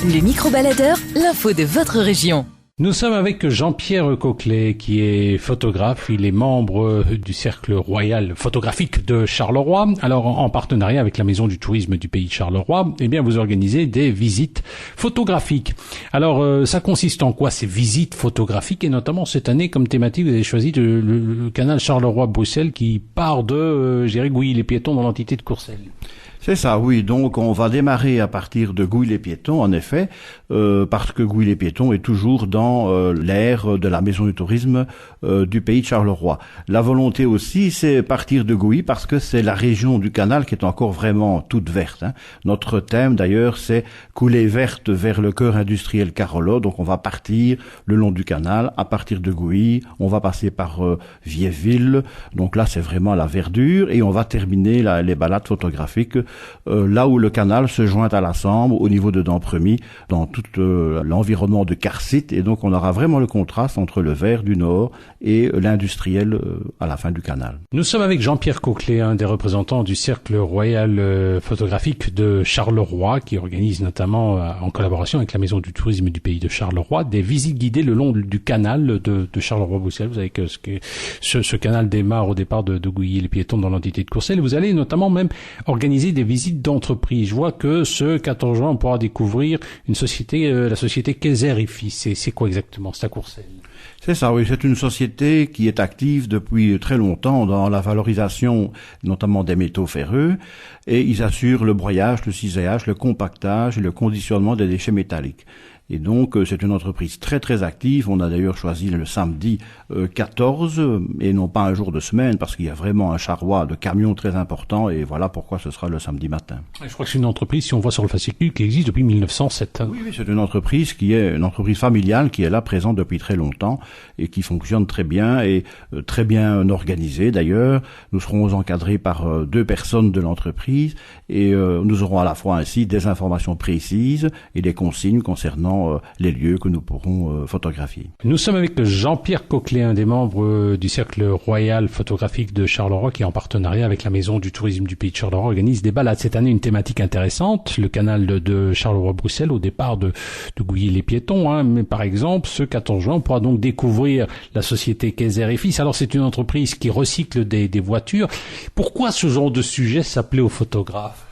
Le micro-baladeur, l'info de votre région. Nous sommes avec Jean-Pierre Coquelet, qui est photographe. Il est membre du Cercle Royal Photographique de Charleroi. Alors, en partenariat avec la Maison du Tourisme du Pays de Charleroi, eh bien, vous organisez des visites photographiques. Alors, ça consiste en quoi, ces visites photographiques? Et notamment, cette année, comme thématique, vous avez choisi le canal Charleroi-Bruxelles qui part de, Gouilly-les-Piétons dans l'entité de Courcelles. C'est ça, oui. Donc, on va démarrer à partir de Gouilly-les-Piétons, en effet, parce que Gouilly-les-Piétons est toujours dans l'aire de la Maison du Tourisme du Pays de Charleroi. La volonté aussi, c'est partir de Gouilly parce que c'est la région du canal qui est encore vraiment toute verte. Notre thème, d'ailleurs, c'est coulée verte vers le cœur industriel Carolo. Donc, on va partir le long du canal, à partir de Gouilly. On va passer par Vieville. Donc là, c'est vraiment la verdure. Et on va terminer les balades photographiques là où le canal se joint à la Sambre, au niveau de Dampremy, dans tout l'environnement de Carcite. Et donc, on aura vraiment le contraste entre le vert du nord et l'industriel à la fin du canal. Nous sommes avec Jean-Pierre Coquelet, un des représentants du Cercle Royal Photographique de Charleroi, qui organise notamment, en collaboration avec la Maison du Tourisme du Pays de Charleroi, des visites guidées le long du canal de Charleroi-Bruxelles. Vous savez que ce canal démarre au départ de Gouilly-les-Piétons dans l'entité de Courcelles. Vous allez notamment même organiser des visites d'entreprise. Je vois que ce 14 juin, on pourra découvrir une société, la société Kayser et Fils. C'est quoi exactement? C'est à Courcelles. C'est ça, oui. C'est une société qui est active depuis très longtemps dans la valorisation, notamment des métaux ferreux, et ils assurent le broyage, le cisaillage, le compactage et le conditionnement des déchets métalliques. Et donc, c'est une entreprise très très active. On a d'ailleurs choisi le samedi 14 et non pas un jour de semaine parce qu'il y a vraiment un charroi de camions très important et voilà pourquoi ce sera le samedi matin. Je crois que c'est une entreprise, si on voit sur le fascicule, qui existe depuis 1907. Oui, c'est une entreprise qui est une entreprise familiale qui est là présente depuis très longtemps et qui fonctionne très bien et très bien organisée d'ailleurs. Nous serons encadrés par 2 personnes de l'entreprise et nous aurons à la fois ainsi des informations précises et des consignes concernant les lieux que nous pourrons photographier. Nous sommes avec Jean-Pierre Coquelet, un des membres du Cercle Royal Photographique de Charleroi, qui en partenariat avec la Maison du Tourisme du Pays de Charleroi organise des balades. Cette année, une thématique intéressante, le canal de Charleroi-Bruxelles au départ de Gouilly-les-Piétons. Mais par exemple, ce 14 juin, on pourra donc découvrir la société Kayser et Fils. Alors c'est une entreprise qui recycle des voitures. Pourquoi ce genre de sujet s'appelait aux photographes?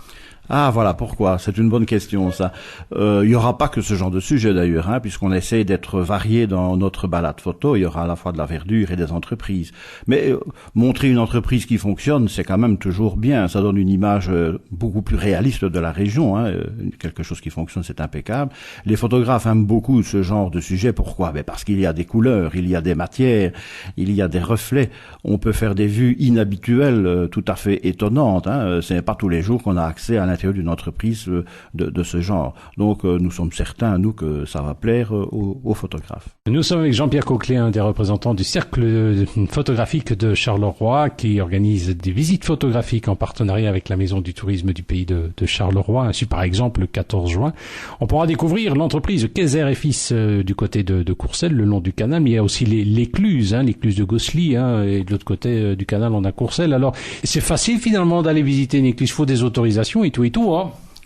Ah, voilà, pourquoi? C'est une bonne question, ça. Il y aura pas que ce genre de sujet, d'ailleurs, puisqu'on essaie d'être varié dans notre balade photo. Il y aura à la fois de la verdure et des entreprises. Mais montrer une entreprise qui fonctionne, c'est quand même toujours bien. Ça donne une image beaucoup plus réaliste de la région. Quelque chose qui fonctionne, c'est impeccable. Les photographes aiment beaucoup ce genre de sujet. Pourquoi? Parce qu'il y a des couleurs, il y a des matières, il y a des reflets. On peut faire des vues inhabituelles, tout à fait étonnantes. Ce n'est pas tous les jours qu'on a accès à l'intérieur d'une entreprise de ce genre. Donc, nous sommes certains, nous, que ça va plaire aux photographes. Nous sommes avec Jean-Pierre Coquelet, un des représentants du Cercle Photographique de Charleroi, qui organise des visites photographiques en partenariat avec la Maison du Tourisme du Pays de Charleroi. Ainsi, par exemple, le 14 juin, on pourra découvrir l'entreprise Kayser et Fils du côté de Courcelles, le long du canal, mais il y a aussi l'écluse, l'écluse de Gosselies, et de l'autre côté du canal, on a Courcelles. Alors, c'est facile finalement d'aller visiter une écluse, il faut des autorisations et tout.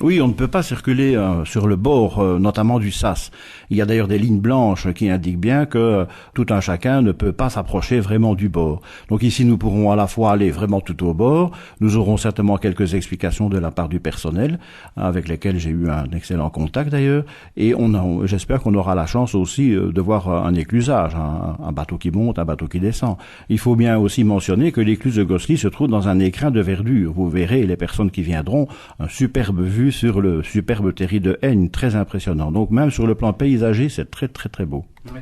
Oui, on ne peut pas circuler sur le bord, notamment du sas. Il y a d'ailleurs des lignes blanches qui indiquent bien que tout un chacun ne peut pas s'approcher vraiment du bord. Donc ici, nous pourrons à la fois aller vraiment tout au bord. Nous aurons certainement quelques explications de la part du personnel, avec lesquels j'ai eu un excellent contact d'ailleurs. Et j'espère qu'on aura la chance aussi de voir un éclusage, un bateau qui monte, un bateau qui descend. Il faut bien aussi mentionner que l'écluse de Gosselies se trouve dans un écrin de verdure. Vous verrez, les personnes qui viendront, un superbe vue sur le superbe terri de Aigne, très impressionnant. Donc même sur le plan paysager, c'est très très très beau. Ouais.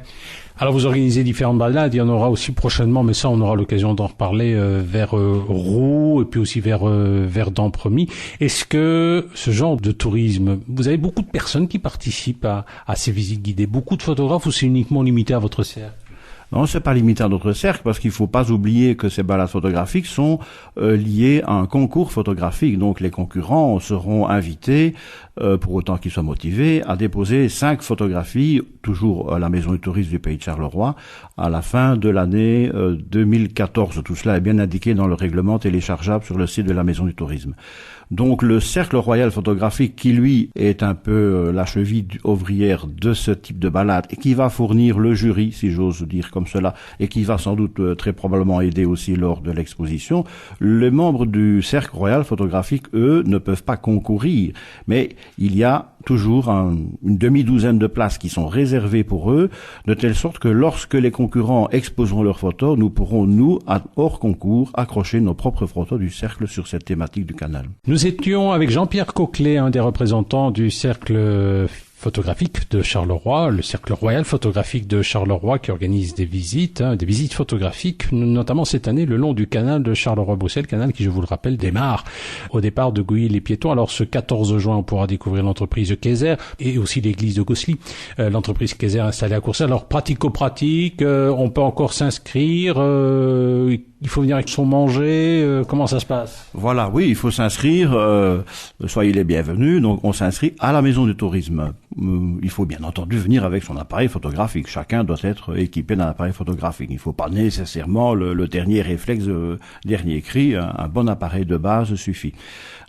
Alors vous organisez différentes balades, il y en aura aussi prochainement, mais ça on aura l'occasion d'en reparler vers Roux et puis aussi vers Dampremy. Est-ce que ce genre de tourisme, vous avez beaucoup de personnes qui participent à ces visites guidées, beaucoup de photographes ou c'est uniquement limité à votre cercle? Non, c'est pas limité à notre cercle, parce qu'il faut pas oublier que ces balades photographiques sont liées à un concours photographique. Donc les concurrents seront invités, pour autant qu'ils soient motivés, à déposer 5 photographies, toujours à la Maison du Tourisme du Pays de Charleroi, à la fin de l'année 2014. Tout cela est bien indiqué dans le règlement téléchargeable sur le site de la Maison du Tourisme. Donc le Cercle Royal Photographique, qui lui est un peu la cheville ouvrière de ce type de balade, et qui va fournir le jury, si j'ose dire comme cela, et qui va sans doute très probablement aider aussi lors de l'exposition, les membres du Cercle Royal Photographique, eux, ne peuvent pas concourir, mais il y a toujours une demi-douzaine de places qui sont réservées pour eux, de telle sorte que lorsque les concurrents exposeront leurs photos, nous pourrons, nous, hors concours, accrocher nos propres photos du cercle sur cette thématique du canal. Nous étions avec Jean-Pierre Coquelet, un des représentants du cercle photographique de Charleroi, le Cercle Royal Photographique de Charleroi, qui organise des visites photographiques, notamment cette année le long du canal de Charleroi-Bruxelles, canal qui, je vous le rappelle, démarre au départ de Gouilly-les-Piétons. Alors ce 14 juin, on pourra découvrir l'entreprise Kayser et aussi l'église de Gosselies, l'entreprise Kayser installée à Courcelles. Alors pratico-pratique, on peut encore s'inscrire, il faut venir avec son manger, comment ça se passe? Voilà, oui, il faut s'inscrire, soyez les bienvenus, donc on s'inscrit à la Maison du Tourisme. Il faut bien entendu venir avec son appareil photographique. Chacun doit être équipé d'un appareil photographique. Il ne faut pas nécessairement le dernier réflexe, dernier cri. Un bon appareil de base suffit.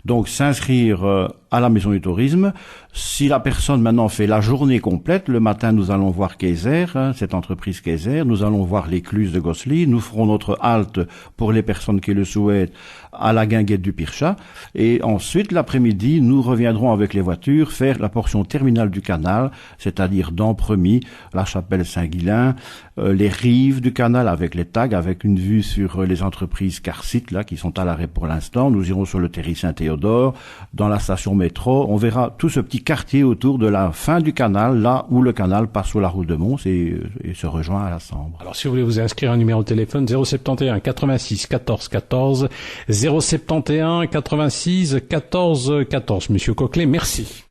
Donc s'inscrire à la Maison du Tourisme. Si la personne maintenant fait la journée complète, le matin nous allons voir Kayser, cette entreprise Kayser, nous allons voir l'écluse de Gosselies, nous ferons notre halte pour les personnes qui le souhaitent à la guinguette du Pirchat, et ensuite l'après-midi nous reviendrons avec les voitures faire la portion terminale du canal, c'est-à-dire d'Ampremy, la chapelle Saint-Guilain, les rives du canal avec les tags, avec une vue sur les entreprises Carcit là qui sont à l'arrêt pour l'instant. Nous irons sur le terri Saint-Théodore, dans la station métro, on verra tout ce petit quartier autour de la fin du canal, là où le canal passe sous la route de Mons et se rejoint à la Sambre. Alors si vous voulez vous inscrire, un numéro de téléphone 071 86 14 14 071 86 14 14. Monsieur Coquelet, merci.